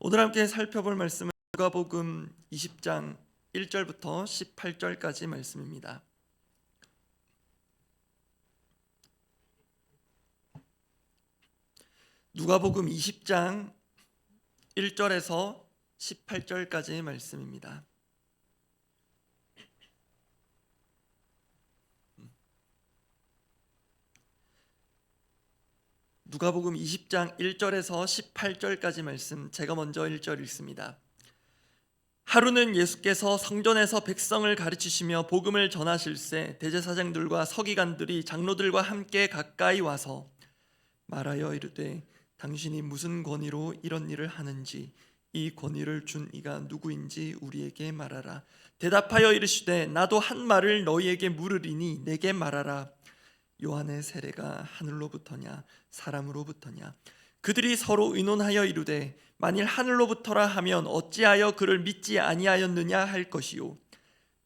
오늘 함께 살펴볼 말씀은 누가복음 20장 1절부터 18절까지 말씀입니다. 누가복음 20장 1절에서 18절까지 말씀입니다. 누가복음 20장 1절에서 18절까지 말씀, 제가 먼저 1절 읽습니다. 하루는 예수께서 성전에서 백성을 가르치시며 복음을 전하실새 대제사장들과 서기관들이 장로들과 함께 가까이 와서 말하여 이르되 당신이 무슨 권위로 이런 일을 하는지 이 권위를 준 이가 누구인지 우리에게 말하라. 대답하여 이르시되 나도 한 말을 너희에게 물으리니 내게 말하라. 요한의 세례가 하늘로부터냐 사람으로부터냐? 그들이 서로 의논하여 이르되 만일 하늘로부터라 하면 어찌하여 그를 믿지 아니하였느냐 할 것이요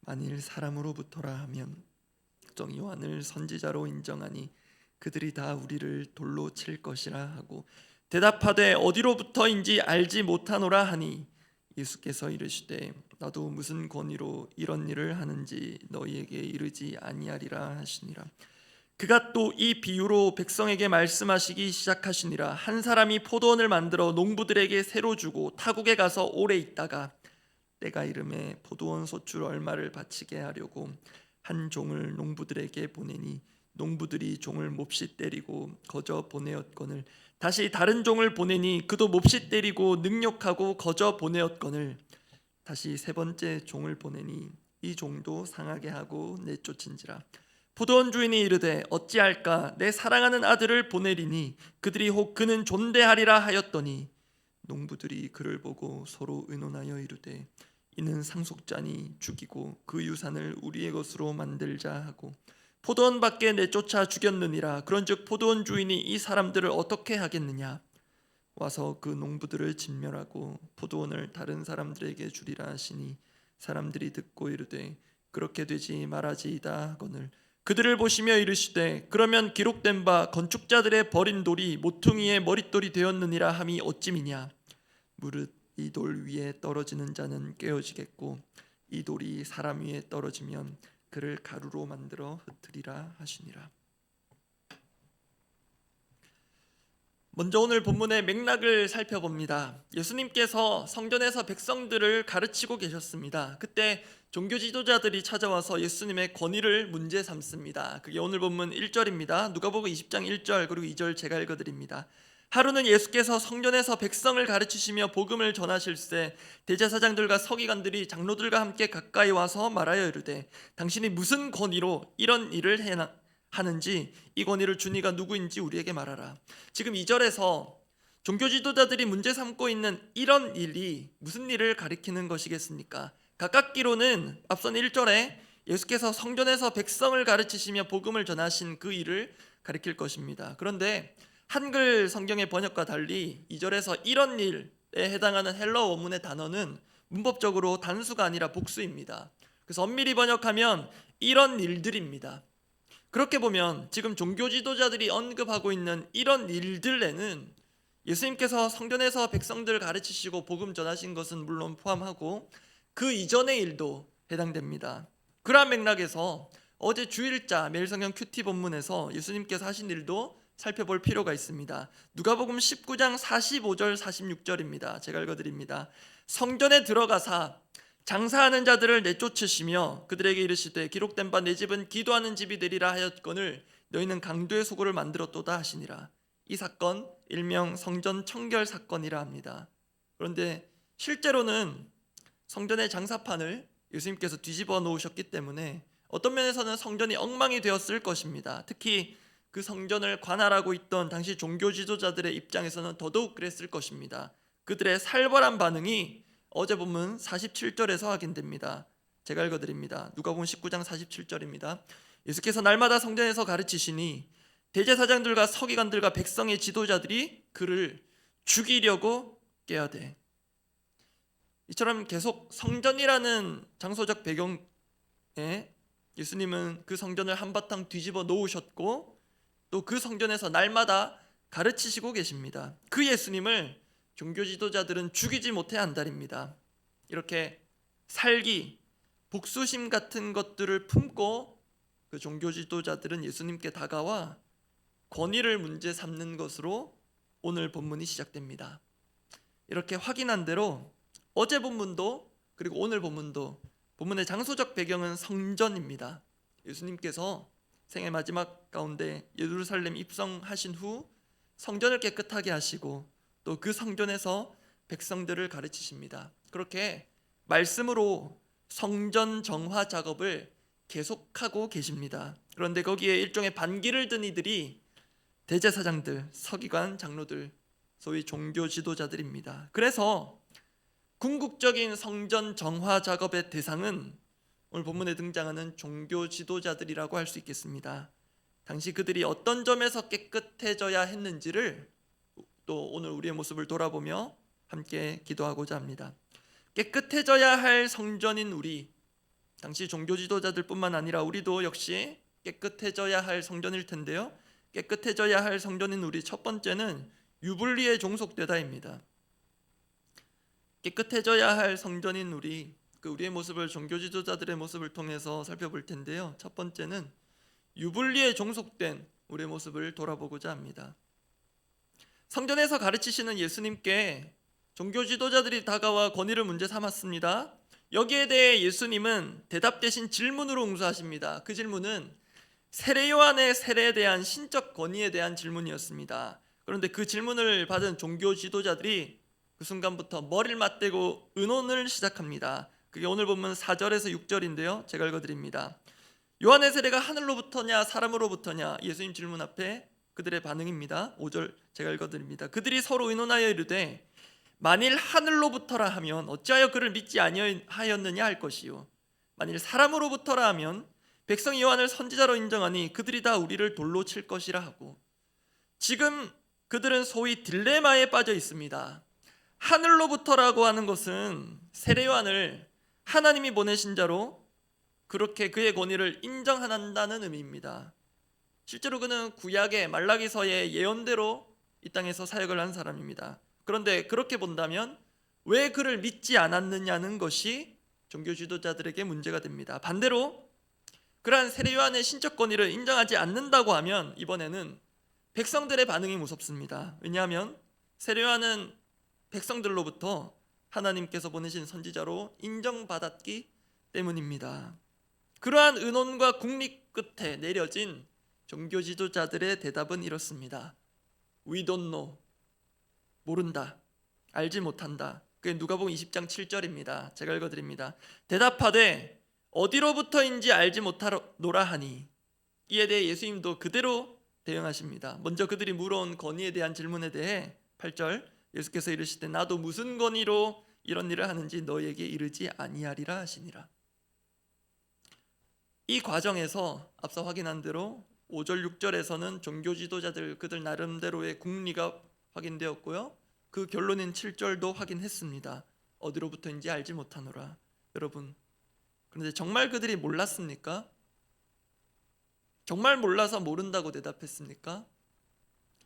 만일 사람으로부터라 하면 정 요한을 선지자로 인정하니 그들이 다 우리를 돌로 칠 것이라 하고 대답하되 어디로부터인지 알지 못하노라 하니 예수께서 이르시되 나도 무슨 권위로 이런 일을 하는지 너희에게 이르지 아니하리라 하시니라. 그가 또 이 비유로 백성에게 말씀하시기 시작하시니라. 한 사람이 포도원을 만들어 농부들에게 새로 주고 타국에 가서 오래 있다가 때가 이름에 포도원 소출 얼마를 바치게 하려고 한 종을 농부들에게 보내니 농부들이 종을 몹시 때리고 거저 보내었거늘 다시 다른 종을 보내니 그도 몹시 때리고 능욕하고 거저 보내었거늘 다시 세 번째 종을 보내니 이 종도 상하게 하고 내쫓은지라. 포도원 주인이 이르되 어찌할까 내 사랑하는 아들을 보내리니 그들이 혹 그는 존대하리라 하였더니 농부들이 그를 보고 서로 의논하여 이르되 이는 상속자니 죽이고 그 유산을 우리의 것으로 만들자 하고 포도원 밖에 내쫓아 죽였느니라. 그런즉 포도원 주인이 이 사람들을 어떻게 하겠느냐? 와서 그 농부들을 진멸하고 포도원을 다른 사람들에게 주리라 하시니 사람들이 듣고 이르되 그렇게 되지 말아지이다 하거늘 그들을 보시며 이르시되 그러면 기록된 바 건축자들의 버린 돌이 모퉁이의 머릿돌이 되었느니라 함이 어찌미냐? 무릇 이 돌 위에 떨어지는 자는 깨어지겠고 이 돌이 사람 위에 떨어지면 그를 가루로 만들어 흩으리라 하시니라. 먼저 오늘 본문의 맥락을 살펴봅니다. 예수님께서 성전에서 백성들을 가르치고 계셨습니다. 그때 종교 지도자들이 찾아와서 예수님의 권위를 문제 삼습니다. 그게 오늘 본문 1절입니다. 누가복음 20장 1절 그리고 2절 제가 읽어드립니다. 하루는 예수께서 성전에서 백성을 가르치시며 복음을 전하실새 대제사장들과 서기관들이 장로들과 함께 가까이 와서 말하여 이르되 당신이 무슨 권위로 이런 일을 하는지 이 권위를 준 이가 누구인지 우리에게 말하라. 지금 2절에서 종교 지도자들이 문제 삼고 있는 이런 일이 무슨 일을 가리키는 것이겠습니까? 가깝기로는 앞선 1절에 예수께서 성전에서 백성을 가르치시며 복음을 전하신 그 일을 가리킬 것입니다. 그런데 한글 성경의 번역과 달리 2절에서 이런 일에 해당하는 헬러 원문의 단어는 문법적으로 단수가 아니라 복수입니다. 그래서 엄밀히 번역하면 이런 일들입니다. 그렇게 보면 지금 종교 지도자들이 언급하고 있는 이런 일들에는 예수님께서 성전에서 백성들을 가르치시고 복음 전하신 것은 물론 포함하고 그 이전의 일도 해당됩니다. 그러한 맥락에서 어제 주일자 매일성경 큐티 본문에서 예수님께서 하신 일도 살펴볼 필요가 있습니다. 누가복음 19장 45절 46절입니다. 제가 읽어드립니다. 성전에 들어가사 장사하는 자들을 내쫓으시며 그들에게 이르시되 기록된 바 내 집은 기도하는 집이 되리라 하였거늘 너희는 강도의 소굴을 만들었도다 하시니라. 이 사건 일명 성전 청결 사건이라 합니다. 그런데 실제로는 성전의 장사판을 예수님께서 뒤집어 놓으셨기 때문에 어떤 면에서는 성전이 엉망이 되었을 것입니다. 특히 그 성전을 관할하고 있던 당시 종교 지도자들의 입장에서는 더더욱 그랬을 것입니다. 그들의 살벌한 반응이 어제 본문 47절에서 확인됩니다. 제가 읽어드립니다. 누가복음 19장 47절입니다. 예수께서 날마다 성전에서 가르치시니 대제사장들과 서기관들과 백성의 지도자들이 그를 죽이려고 꾀하되. 이처럼 계속 성전이라는 장소적 배경에 예수님은 그 성전을 한바탕 뒤집어 놓으셨고 또 그 성전에서 날마다 가르치시고 계십니다. 그 예수님을 종교 지도자들은 죽이지 못해 안달입니다. 이렇게 살기, 복수심 같은 것들을 품고 그 종교 지도자들은 예수님께 다가와 권위를 문제 삼는 것으로 오늘 본문이 시작됩니다. 이렇게 확인한 대로 어제 본문도 그리고 오늘 본문도 본문의 장소적 배경은 성전입니다. 예수님께서 생애 마지막 가운데 예루살렘 입성하신 후 성전을 깨끗하게 하시고 또 그 성전에서 백성들을 가르치십니다. 그렇게 말씀으로 성전 정화 작업을 계속하고 계십니다. 그런데 거기에 일종의 반기를 든 이들이 대제사장들, 서기관, 장로들, 소위 종교 지도자들입니다. 그래서 궁극적인 성전 정화 작업의 대상은 오늘 본문에 등장하는 종교 지도자들이라고 할 수 있겠습니다. 당시 그들이 어떤 점에서 깨끗해져야 했는지를 또 오늘 우리의 모습을 돌아보며 함께 기도하고자 합니다. 깨끗해져야 할 성전인 우리, 당시 종교 지도자들뿐만 아니라 우리도 역시 깨끗해져야 할 성전일 텐데요. 깨끗해져야 할 성전인 우리, 첫 번째는 유불리에 종속되다입니다. 깨끗해져야 할 성전인 우리, 우리의 모습을 종교 지도자들의 모습을 통해서 살펴볼 텐데요. 첫 번째는 유불리에 종속된 우리의 모습을 돌아보고자 합니다. 성전에서 가르치시는 예수님께 종교 지도자들이 다가와 권위를 문제 삼았습니다. 여기에 대해 예수님은 대답 대신 질문으로 응수하십니다. 그 질문은 세례 요한의 세례에 대한 신적 권위에 대한 질문이었습니다. 그런데 그 질문을 받은 종교 지도자들이 그 순간부터 머리를 맞대고 의논을 시작합니다. 그게 오늘 본문 4절에서 6절인데요. 제가 읽어드립니다. 요한의 세례가 하늘로부터냐 사람으로부터냐? 예수님 질문 앞에 그들의 반응입니다. 5절 제가 읽어드립니다. 그들이 서로 의논하여 이르되 만일 하늘로부터라 하면 어찌하여 그를 믿지 아니하였느냐 할 것이요 만일 사람으로부터라 하면 백성이 요한을 선지자로 인정하니 그들이 다 우리를 돌로 칠 것이라 하고, 지금 그들은 소위 딜레마에 빠져 있습니다. 하늘로부터라고 하는 것은 세례 요한을 하나님이 보내신 자로 그렇게 그의 권위를 인정한다는 의미입니다. 실제로 그는 구약의 말라기서의 예언대로 이 땅에서 사역을 한 사람입니다. 그런데 그렇게 본다면 왜 그를 믿지 않았느냐는 것이 종교 지도자들에게 문제가 됩니다. 반대로 그러한 세례 요한의 신적 권위를 인정하지 않는다고 하면 이번에는 백성들의 반응이 무섭습니다. 왜냐하면 세례 요한은 백성들로부터 하나님께서 보내신 선지자로 인정받았기 때문입니다. 그러한 의논과 국립 끝에 내려진 종교 지도자들의 대답은 이렇습니다. We don't know. 모른다. 알지 못한다. 그게 누가복음 20장 7절입니다. 제가 읽어드립니다. 대답하되 어디로부터인지 알지 못하노라 하니. 이에 대해 예수님도 그대로 대응하십니다. 먼저 그들이 물어온 권위에 대한 질문에 대해 8절 예수께서 이르시되 나도 무슨 권위로 이런 일을 하는지 너에게 이르지 아니하리라 하시니라. 이 과정에서 앞서 확인한 대로 5절 6절에서는 종교 지도자들 그들 나름대로의 국리가 확인되었고요. 그 결론인 7절도 확인했습니다. 어디로부터인지 알지 못하노라. 여러분, 그런데 정말 그들이 몰랐습니까? 정말 몰라서 모른다고 대답했습니까?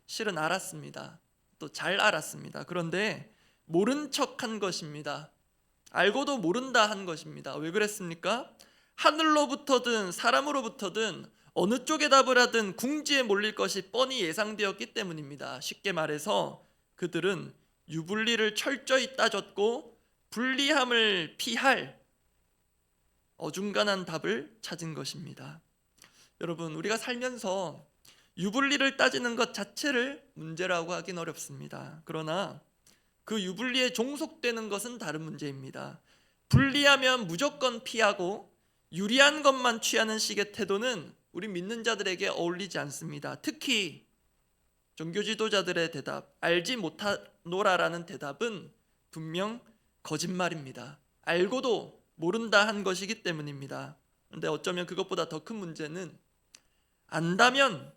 실은 알았습니다. 또 잘 알았습니다. 그런데 모른 척한 것입니다. 알고도 모른다 한 것입니다. 왜 그랬습니까? 하늘로부터든 사람으로부터든 어느 쪽에 답을 하든 궁지에 몰릴 것이 뻔히 예상되었기 때문입니다. 쉽게 말해서 그들은 유불리를 철저히 따졌고 불리함을 피할 어중간한 답을 찾은 것입니다. 여러분, 우리가 살면서 유불리를 따지는 것 자체를 문제라고 하긴 어렵습니다. 그러나 그 유불리에 종속되는 것은 다른 문제입니다. 불리하면 무조건 피하고 유리한 것만 취하는 식의 태도는 우리 믿는 자들에게 어울리지 않습니다. 특히 종교 지도자들의 대답, 알지 못하노라라는 대답은 분명 거짓말입니다. 알고도 모른다 한 것이기 때문입니다. 그런데 어쩌면 그것보다 더 큰 문제는 안다면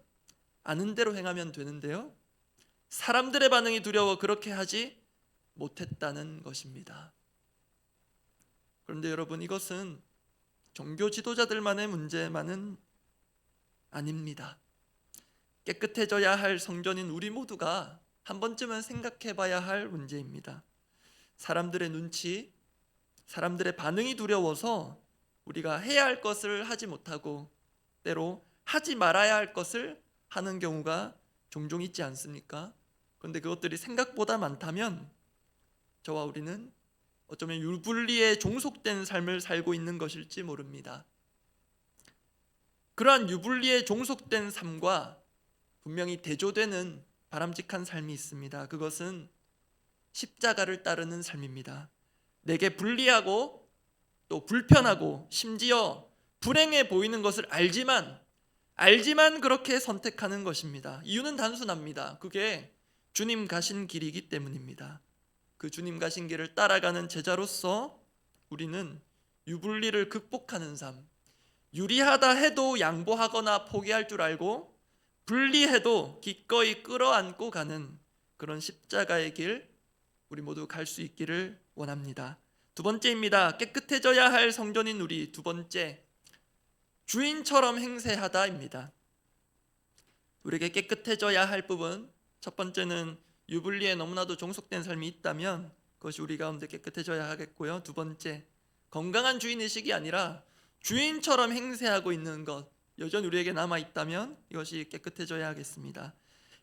아는 대로 행하면 되는데요, 사람들의 반응이 두려워 그렇게 하지 못했다는 것입니다. 그런데 여러분, 이것은 종교 지도자들만의 문제만은 아닙니다. 깨끗해져야 할 성전인 우리 모두가 한 번쯤은 생각해 봐야 할 문제입니다. 사람들의 눈치, 사람들의 반응이 두려워서 우리가 해야 할 것을 하지 못하고 때로 하지 말아야 할 것을 하는 경우가 종종 있지 않습니까? 그런데 그것들이 생각보다 많다면 저와 우리는 어쩌면 유불리에 종속된 삶을 살고 있는 것일지 모릅니다. 그러한 유불리에 종속된 삶과 분명히 대조되는 바람직한 삶이 있습니다. 그것은 십자가를 따르는 삶입니다. 내게 불리하고 또 불편하고 심지어 불행해 보이는 것을 알지만 그렇게 선택하는 것입니다. 이유는 단순합니다. 그게 주님 가신 길이기 때문입니다. 그 주님 가신 길을 따라가는 제자로서 우리는 유불리를 극복하는 삶, 유리하다 해도 양보하거나 포기할 줄 알고 불리해도 기꺼이 끌어안고 가는 그런 십자가의 길, 우리 모두 갈 수 있기를 원합니다. 두 번째입니다. 깨끗해져야 할 성전인 우리. 두 번째, 주인처럼 행세하다입니다. 우리에게 깨끗해져야 할 부분, 첫 번째는 유불리에 너무나도 종속된 삶이 있다면 그것이 우리 가운데 깨끗해져야 하겠고요. 두 번째, 건강한 주인의식이 아니라 주인처럼 행세하고 있는 것, 여전히 우리에게 남아있다면 이것이 깨끗해져야 하겠습니다.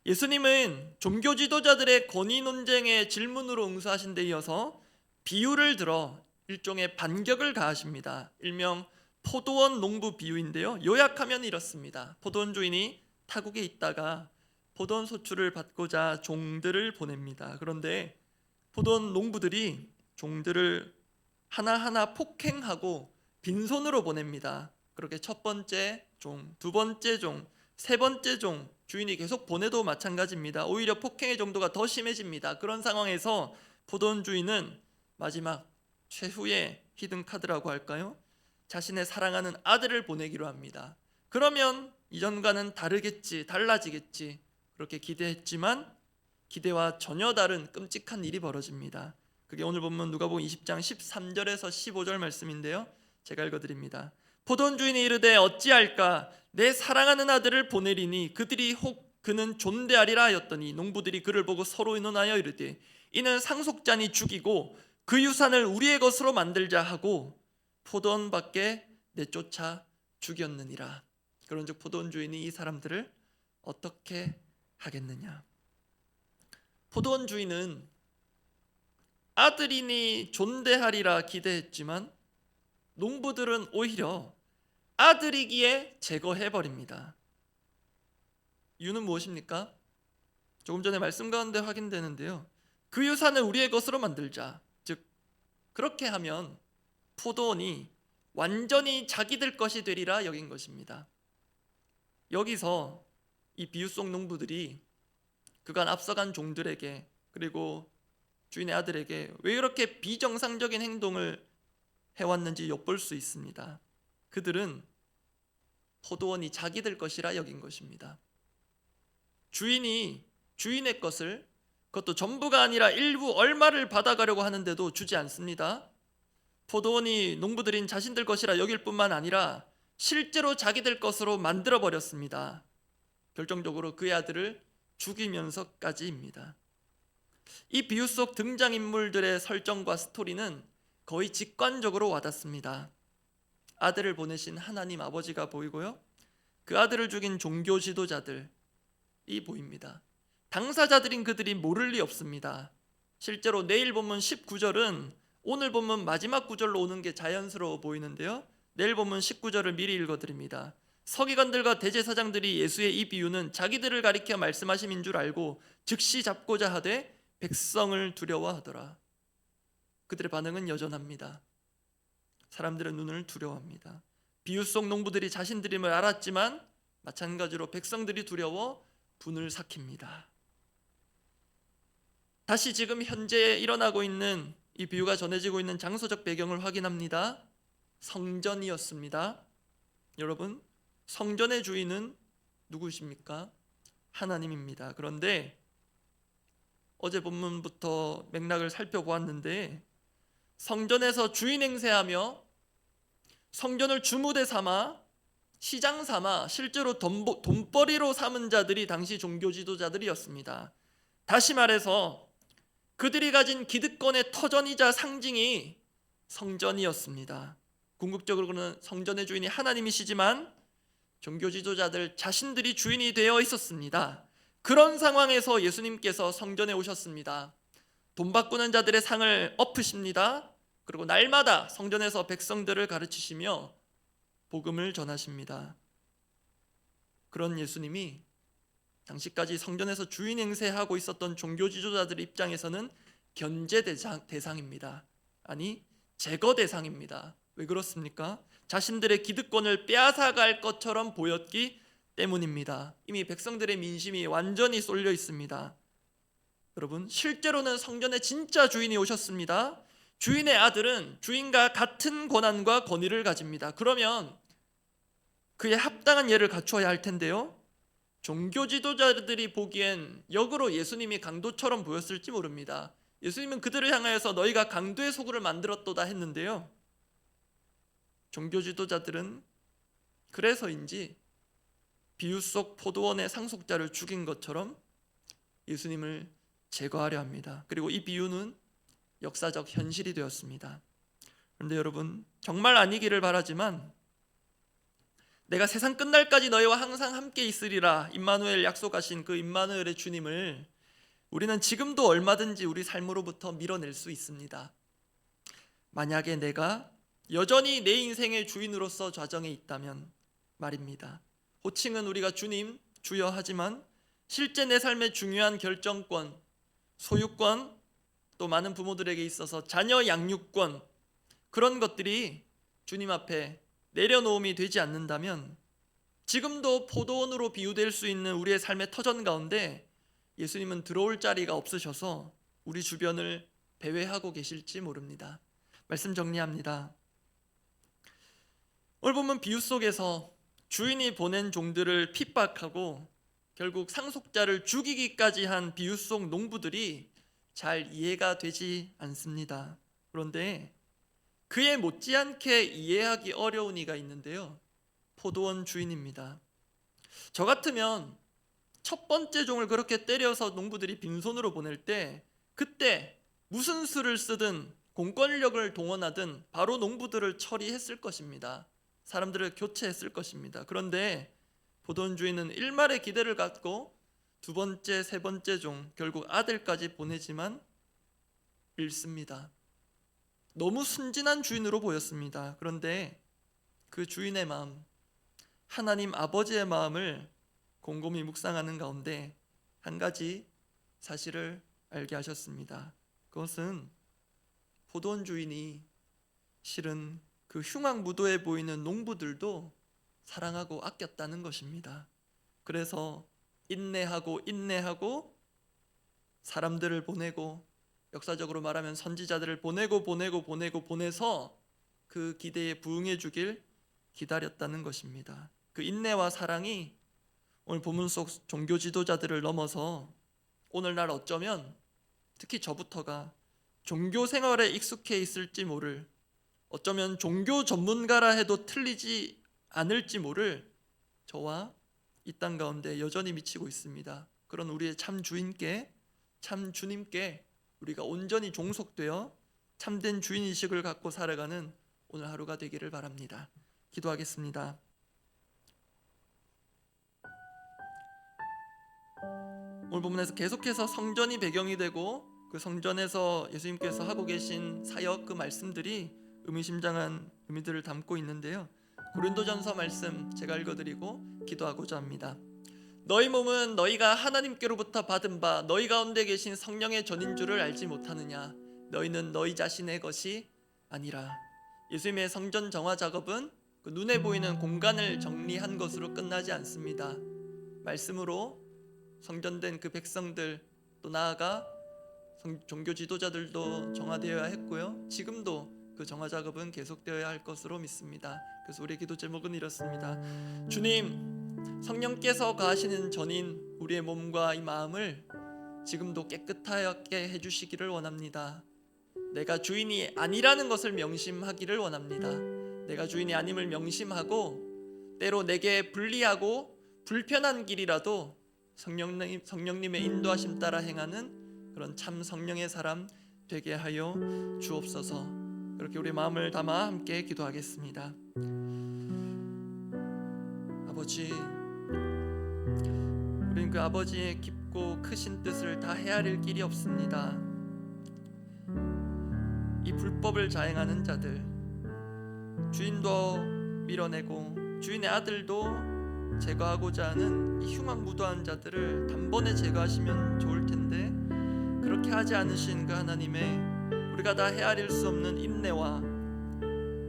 예수님은 종교 지도자들의 권위 논쟁의 질문으로 응수하신 데 이어서 비유를 들어 일종의 반격을 가하십니다. 일명 포도원 농부 비유인데요, 요약하면 이렇습니다. 포도원 주인이 타국에 있다가 포도원 소출을 받고자 종들을 보냅니다. 그런데 포도원 농부들이 종들을 하나하나 폭행하고 빈손으로 보냅니다. 그렇게 첫 번째 종, 두 번째 종, 세 번째 종, 주인이 계속 보내도 마찬가지입니다. 오히려 폭행의 정도가 더 심해집니다. 그런 상황에서 포도원 주인은 마지막 최후의 히든 카드라고 할까요? 자신의 사랑하는 아들을 보내기로 합니다. 그러면 이전과는 달라지겠지 그렇게 기대했지만 기대와 전혀 다른 끔찍한 일이 벌어집니다. 그게 오늘 본문 누가복음 20장 13절에서 15절 말씀인데요, 제가 읽어드립니다. 포도원 주인이 이르되 어찌할까, 내 사랑하는 아들을 보내리니 그들이 혹 그는 존대하리라 하였더니 농부들이 그를 보고 서로 의논하여 이르되 이는 상속자니 죽이고 그 유산을 우리의 것으로 만들자 하고 포도원 밖에 내쫓아 죽였느니라. 그런즉 포도원 주인이 이 사람들을 어떻게 하겠느냐. 포도원 주인은 아들이니 존대하리라 기대했지만 농부들은 오히려 아들이기에 제거해버립니다. 이유는 무엇입니까? 조금 전에 말씀 가운데 확인되는데요, 그 유산을 우리의 것으로 만들자, 즉 그렇게 하면 포도원이 완전히 자기들 것이 되리라 여긴 것입니다. 여기서 이 비유 속 농부들이 그간 앞서간 종들에게 그리고 주인의 아들에게 왜 이렇게 비정상적인 행동을 해왔는지 엿볼 수 있습니다. 그들은 포도원이 자기들 것이라 여긴 것입니다. 주인이 주인의 것을, 그것도 전부가 아니라 일부 얼마를 받아가려고 하는데도 주지 않습니다. 포도원이 농부들인 자신들 것이라 여길 뿐만 아니라 실제로 자기들 것으로 만들어버렸습니다. 결정적으로 그의 아들을 죽이면서까지입니다. 이 비유 속 등장인물들의 설정과 스토리는 거의 직관적으로 와닿습니다. 아들을 보내신 하나님 아버지가 보이고요, 그 아들을 죽인 종교 지도자들이 보입니다. 당사자들인 그들이 모를 리 없습니다. 실제로 내일 본문 19절은 오늘 본문 마지막 구절로 오는 게 자연스러워 보이는데요, 내일 본문 19절을 미리 읽어드립니다. 서기관들과 대제사장들이 예수의 이 비유는 자기들을 가리켜 말씀하심인 줄 알고 즉시 잡고자 하되 백성을 두려워하더라. 그들의 반응은 여전합니다. 사람들의 눈을 두려워합니다. 비유 속 농부들이 자신들임을 알았지만 마찬가지로 백성들이 두려워 분을 삭힙니다. 다시 지금 현재 일어나고 있는 이 비유가 전해지고 있는 장소적 배경을 확인합니다. 성전이었습니다. 여러분, 성전의 주인은 누구십니까? 하나님입니다. 그런데 어제 본문부터 맥락을 살펴보았는데 성전에서 주인 행세하며 성전을 주무대 삼아 시장 삼아 실제로 돈벌이로 삼은 자들이 당시 종교 지도자들이었습니다. 다시 말해서 그들이 가진 기득권의 터전이자 상징이 성전이었습니다. 궁극적으로는 성전의 주인이 하나님이시지만 종교 지도자들 자신들이 주인이 되어 있었습니다. 그런 상황에서 예수님께서 성전에 오셨습니다. 돈 바꾸는 자들의 상을 엎으십니다. 그리고 날마다 성전에서 백성들을 가르치시며 복음을 전하십니다. 그런 예수님이 당시까지 성전에서 주인 행세하고 있었던 종교 지도자들의 입장에서는 견제 대상입니다. 아니, 제거 대상입니다. 왜 그렇습니까? 자신들의 기득권을 빼앗아갈 것처럼 보였기 때문입니다. 이미 백성들의 민심이 완전히 쏠려 있습니다. 여러분, 실제로는 성전에 진짜 주인이 오셨습니다. 주인의 아들은 주인과 같은 권한과 권위를 가집니다. 그러면 그에 합당한 예를 갖추어야 할 텐데요, 종교 지도자들이 보기엔 역으로 예수님이 강도처럼 보였을지 모릅니다. 예수님은 그들을 향하여서 너희가 강도의 소굴을 만들었도다 했는데요, 종교 지도자들은 그래서인지 비유 속 포도원의 상속자를 죽인 것처럼 예수님을 제거하려 합니다. 그리고 이 비유는 역사적 현실이 되었습니다. 그런데 여러분, 정말 아니기를 바라지만 내가 세상 끝날까지 너희와 항상 함께 있으리라 임마누엘 약속하신 그 임마누엘의 주님을 우리는 지금도 얼마든지 우리 삶으로부터 밀어낼 수 있습니다. 만약에 내가 여전히 내 인생의 주인으로서 좌정에 있다면 말입니다. 호칭은 우리가 주님, 주여 하지만 실제 내 삶의 중요한 결정권, 소유권, 또 많은 부모들에게 있어서 자녀 양육권, 그런 것들이 주님 앞에 내려놓음이 되지 않는다면 지금도 포도원으로 비유될 수 있는 우리의 삶의 터전 가운데 예수님은 들어올 자리가 없으셔서 우리 주변을 배회하고 계실지 모릅니다. 말씀 정리합니다. 오늘 보면 비유 속에서 주인이 보낸 종들을 핍박하고 결국 상속자를 죽이기까지 한 비유 속 농부들이 잘 이해가 되지 않습니다. 그런데 그에 못지않게 이해하기 어려운 이가 있는데요, 포도원 주인입니다. 저 같으면 첫 번째 종을 그렇게 때려서 농부들이 빈손으로 보낼 때 그때 무슨 수를 쓰든 공권력을 동원하든 바로 농부들을 처리했을 것입니다. 사람들을 교체했을 것입니다. 그런데 포도원 주인은 일말의 기대를 갖고 두 번째, 세 번째 종, 결국 아들까지 보내지만 잃습니다. 너무 순진한 주인으로 보였습니다. 그런데 그 주인의 마음, 하나님 아버지의 마음을 곰곰이 묵상하는 가운데 한 가지 사실을 알게 하셨습니다. 그것은 포도원 주인이 실은 그 흉악무도해 보이는 농부들도 사랑하고 아꼈다는 것입니다. 그래서 인내하고 사람들을 보내고, 역사적으로 말하면 선지자들을 보내서 그 기대에 부응해 주길 기다렸다는 것입니다. 그 인내와 사랑이 오늘 본문 속 종교 지도자들을 넘어서 오늘날 어쩌면 특히 저부터가 종교 생활에 익숙해 있을지 모를, 어쩌면 종교 전문가라 해도 틀리지 않을지 모를 저와 이 땅 가운데 여전히 미치고 있습니다. 그런 우리의 참 주인께, 참 주님께 우리가 온전히 종속되어 참된 주인의식을 갖고 살아가는 오늘 하루가 되기를 바랍니다. 기도하겠습니다. 오늘 본문에서 계속해서 성전이 배경이 되고 그 성전에서 예수님께서 하고 계신 사역, 그 말씀들이 의미심장한 의미들을 담고 있는데요, 고린도전서 말씀 제가 읽어드리고 기도하고자 합니다. 너희 몸은 너희가 하나님께로부터 받은 바 너희 가운데 계신 성령의 전인 줄을 알지 못하느냐? 너희는 너희 자신의 것이 아니라. 예수님의 성전 정화 작업은 그 눈에 보이는 공간을 정리한 것으로 끝나지 않습니다. 말씀으로 성전된 그 백성들, 또 나아가 종교 지도자들도 정화되어야 했고요, 지금도 그 정화 작업은 계속되어야 할 것으로 믿습니다. 그래서 우리의 기도 제목은 이렇습니다. 주님, 성령께서 가하시는 전인 우리의 몸과 이 마음을 지금도 깨끗하게 해주시기를 원합니다. 내가 주인이 아니라는 것을 명심하기를 원합니다. 내가 주인이 아님을 명심하고 때로 내게 불리하고 불편한 길이라도 성령님의 인도하심 따라 행하는 그런 참 성령의 사람 되게 하여 주옵소서. 그렇게 우리 마음을 담아 함께 기도하겠습니다. 아버지, 우리는 그 아버지의 깊고 크신 뜻을 다 헤아릴 길이 없습니다. 이 불법을 자행하는 자들, 주인도 밀어내고 주인의 아들도 제거하고자 하는 이 흉악무도한 자들을 단번에 제거하시면 좋을 텐데 그렇게 하지 않으신 그 하나님의 우리가 다 헤아릴 수 없는 인내와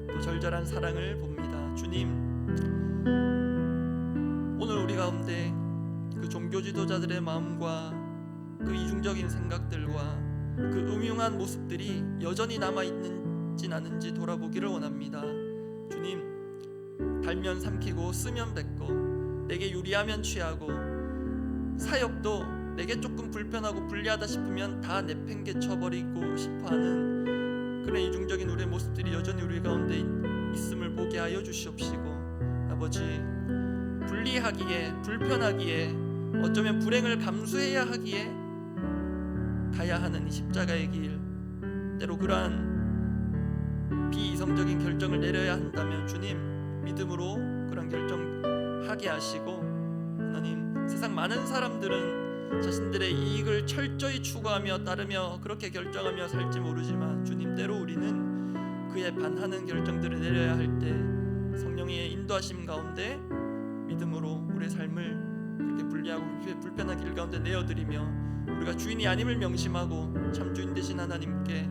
또 절절한 사랑을 봅니다. 주님, 오늘 우리 가운데 그 종교 지도자들의 마음과 그 이중적인 생각들과 그 음흉한 모습들이 여전히 남아있는지 않은지 돌아보기를 원합니다. 주님, 달면 삼키고 쓰면 뱉고 내게 유리하면 취하고 사역도 내게 조금 불편하고 불리하다 싶으면 다 내팽개쳐버리고 싶어하는 그런 이중적인 우리의 모습들이 여전히 우리 가운데 있음을 보게 하여 주시옵시고, 아버지, 불리하기에 불편하기에 어쩌면 불행을 감수해야 하기에 가야 하는 이 십자가의 길, 때로 그러한 비이성적인 결정을 내려야 한다면 주님, 믿음으로 그런 결정하게 하시고, 하나님, 세상 많은 사람들은 자신들의 이익을 철저히 추구하며 따르며 그렇게 결정하며 살지 모르지만 주님, 때로 우리는 그에 반하는 결정들을 내려야 할 때 성령의 인도하심 가운데 믿음으로 우리의 삶을 그렇게 불리하고 불편한 길 가운데 내어드리며 우리가 주인이 아님을 명심하고 참 주인 되신 하나님께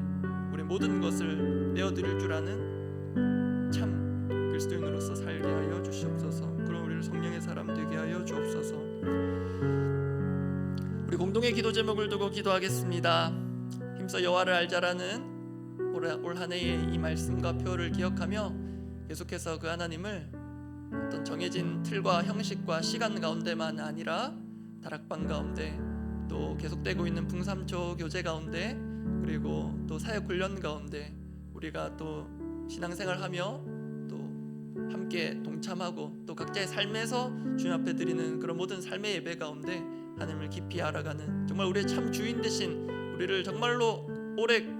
우리의 모든 것을 내어드릴 줄 아는 참 그리스도인으로서 살게 하여 주시옵소서. 그럼 우리를 성령의 사람 되게 하여 주옵소서. 우리 공동의 기도 제목을 두고 기도하겠습니다. 힘써 여호와를 알자라는 올 한 해의 이 말씀과 표를 기억하며 계속해서 그 하나님을 어떤 정해진 틀과 형식과 시간 가운데만 아니라 다락방 가운데, 또 계속되고 있는 풍삼초 교제 가운데, 그리고 또 사역 훈련 가운데 우리가 또 신앙생활하며 또 함께 동참하고 또 각자의 삶에서 주님 앞에 드리는 그런 모든 삶의 예배 가운데 하나님을 깊이 알아가는, 정말 우리의 참 주인 되신 우리를 정말로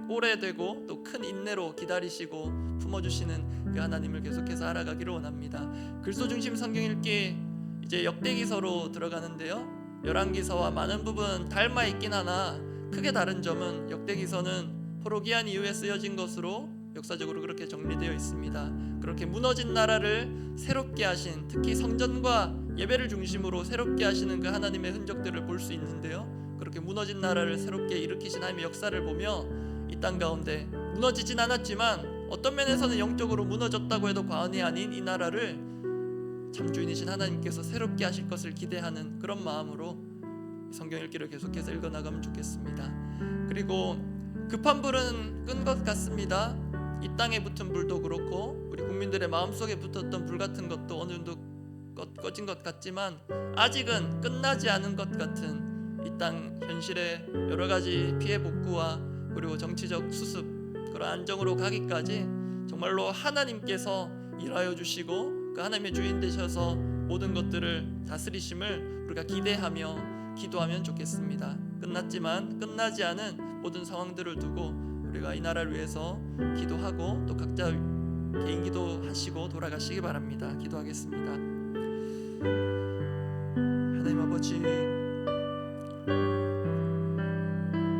오래되고 또 큰 인내로 기다리시고 품어주시는 그 하나님을 계속해서 알아가기를 원합니다. 그리스도 중심 성경 읽기 이제 역대기서로 들어가는데요, 열왕기서와 많은 부분 닮아 있긴 하나 크게 다른 점은 역대기서는 포로기한 이후에 쓰여진 것으로 역사적으로 그렇게 정리되어 있습니다. 그렇게 무너진 나라를 새롭게 하신, 특히 성전과 예배를 중심으로 새롭게 하시는 그 하나님의 흔적들을 볼 수 있는데요, 그렇게 무너진 나라를 새롭게 일으키신 하나님의 역사를 보며 이 땅 가운데 무너지진 않았지만 어떤 면에서는 영적으로 무너졌다고 해도 과언이 아닌 이 나라를 참 주인이신 하나님께서 새롭게 하실 것을 기대하는 그런 마음으로 성경 읽기를 계속해서 읽어나가면 좋겠습니다. 그리고 급한 불은 끈 것 같습니다. 이 땅에 붙은 불도 그렇고 우리 국민들의 마음속에 붙었던 불 같은 것도 어느 정도 꺼진 것 같지만 아직은 끝나지 않은 것 같은 이 땅 현실의 여러 가지 피해 복구와 그리고 정치적 수습, 그런 안정으로 가기까지 정말로 하나님께서 일하여 주시고 그 하나님의 주인 되셔서 모든 것들을 다스리심을 우리가 기대하며 기도하면 좋겠습니다. 끝났지만 끝나지 않은 모든 상황들을 두고 우리가 이 나라를 위해서 기도하고 또 각자 개인 기도하시고 돌아가시기 바랍니다. 기도하겠습니다. 하나님 아버지,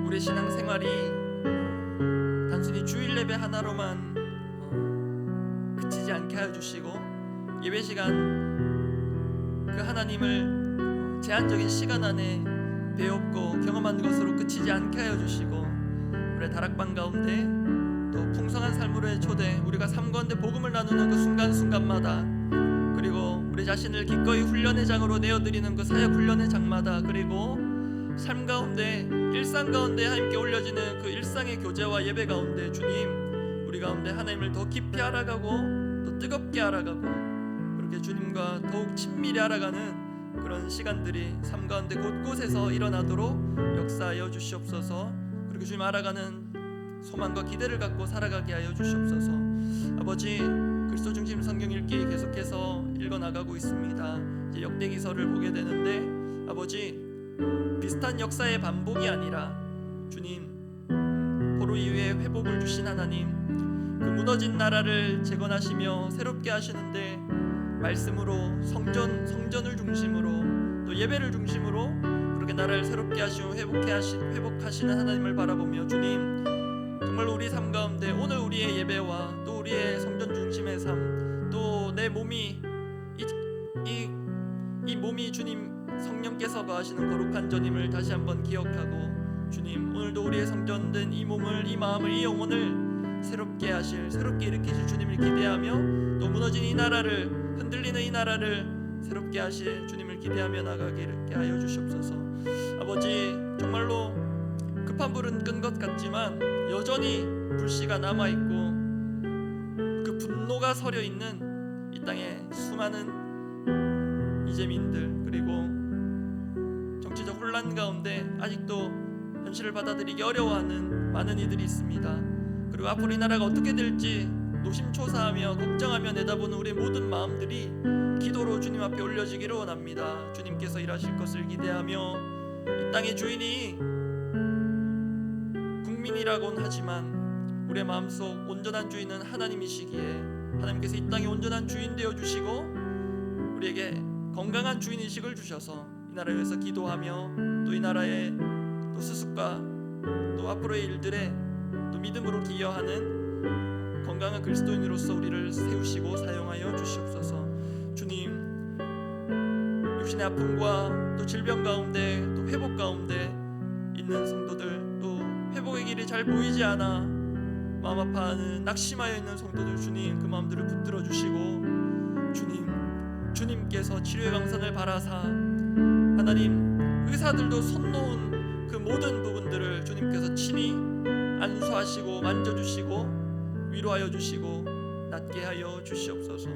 우리 신앙생활이 단순히 주일 예배 하나로만 그치지 않게 하여 주시고, 예배 시간 그 하나님을 제한적인 시간 안에 배웠고 경험한 것으로 그치지 않게 하여 주시고, 우리의 다락방 가운데 또 풍성한 삶으로의 초대, 우리가 삶 가운데 복음을 나누는 그 순간순간마다, 그리고 우리 자신을 기꺼이 훈련의 장으로 내어드리는 그 사역 훈련의 장마다, 그리고 삶 가운데 일상 가운데 하나님께 올려지는 그 일상의 교제와 예배 가운데 주님, 우리 가운데 하나님을 더 깊이 알아가고 또 뜨겁게 알아가고 그렇게 주님과 더욱 친밀히 알아가는 그런 시간들이 삶 가운데 곳곳에서 일어나도록 역사하여 주시옵소서. 그리고 주님 알아가는 소망과 기대를 갖고 살아가게 하여 주시옵소서. 아버지, 그리스도 중심 성경 읽기 계속해서 읽어나가고 있습니다. 이제 역대기서를 보게 되는데 아버지, 비슷한 역사의 반복이 아니라 주님, 포로 이후에 회복을 주신 하나님, 그 무너진 나라를 재건하시며 새롭게 하시는데 말씀으로 성전을 중심으로 또 예배를 중심으로 그렇게 나라를 새롭게 하시고 회복하시는 하나님을 바라보며 주님, 정말 우리 삶 가운데 오늘 우리의 예배와 또 우리의 성전 중심의 삶, 또 내 몸이 이 몸이 주님 성령께서 거하시는 거룩한 전임을 다시 한번 기억하고 주님, 오늘도 우리의 성전된 이 몸을, 이 마음을, 이 영혼을 새롭게 일으키실 주님을 기대하며 또 무너진 이 나라를, 흔들리는 이 나라를 새롭게 하실 주님을 기대하며 나가게 하여 주시옵소서. 아버지, 정말로 급한 불은 끈 것 같지만 여전히 불씨가 남아있고 그 분노가 서려있는 이 땅에 수많은 이재민들, 그리고 정치적 혼란 가운데 아직도 현실을 받아들이기 어려워하는 많은 이들이 있습니다. 그리고 앞으로 이 나라가 어떻게 될지 노심초사하며 걱정하며 내다보는 우리의 모든 마음들이 기도로 주님 앞에 올려지기를 원합니다. 주님께서 일하실 것을 기대하며 이 땅의 주인이 국민이라고는 하지만 우리의 마음속 온전한 주인은 하나님이시기에 하나님께서 이 땅의 온전한 주인 되어 주시고 우리에게 건강한 주인의식을 주셔서 이 나라를 위해서 기도하며 또 이 나라의 또 수습과 또 앞으로의 일들에 또 믿음으로 기여하는 건강한 그리스도인으로서 우리를 세우시고 사용하여 주시옵소서. 주님, 육신의 아픔과 또 질병 가운데 또 회복 가운데 있는 성도들, 또 회복의 길이 잘 보이지 않아 마음 아파하는 낙심하여 있는 성도들, 주님 그 마음들을 붙들어 주시고 주님께서 치료의 강산을 바라사 하나님, 의사들도 손 놓은 그 모든 부분들을 주님께서 친히 안수하시고 만져주시고 위로하여 주시고 낫게 하여 주시옵소서.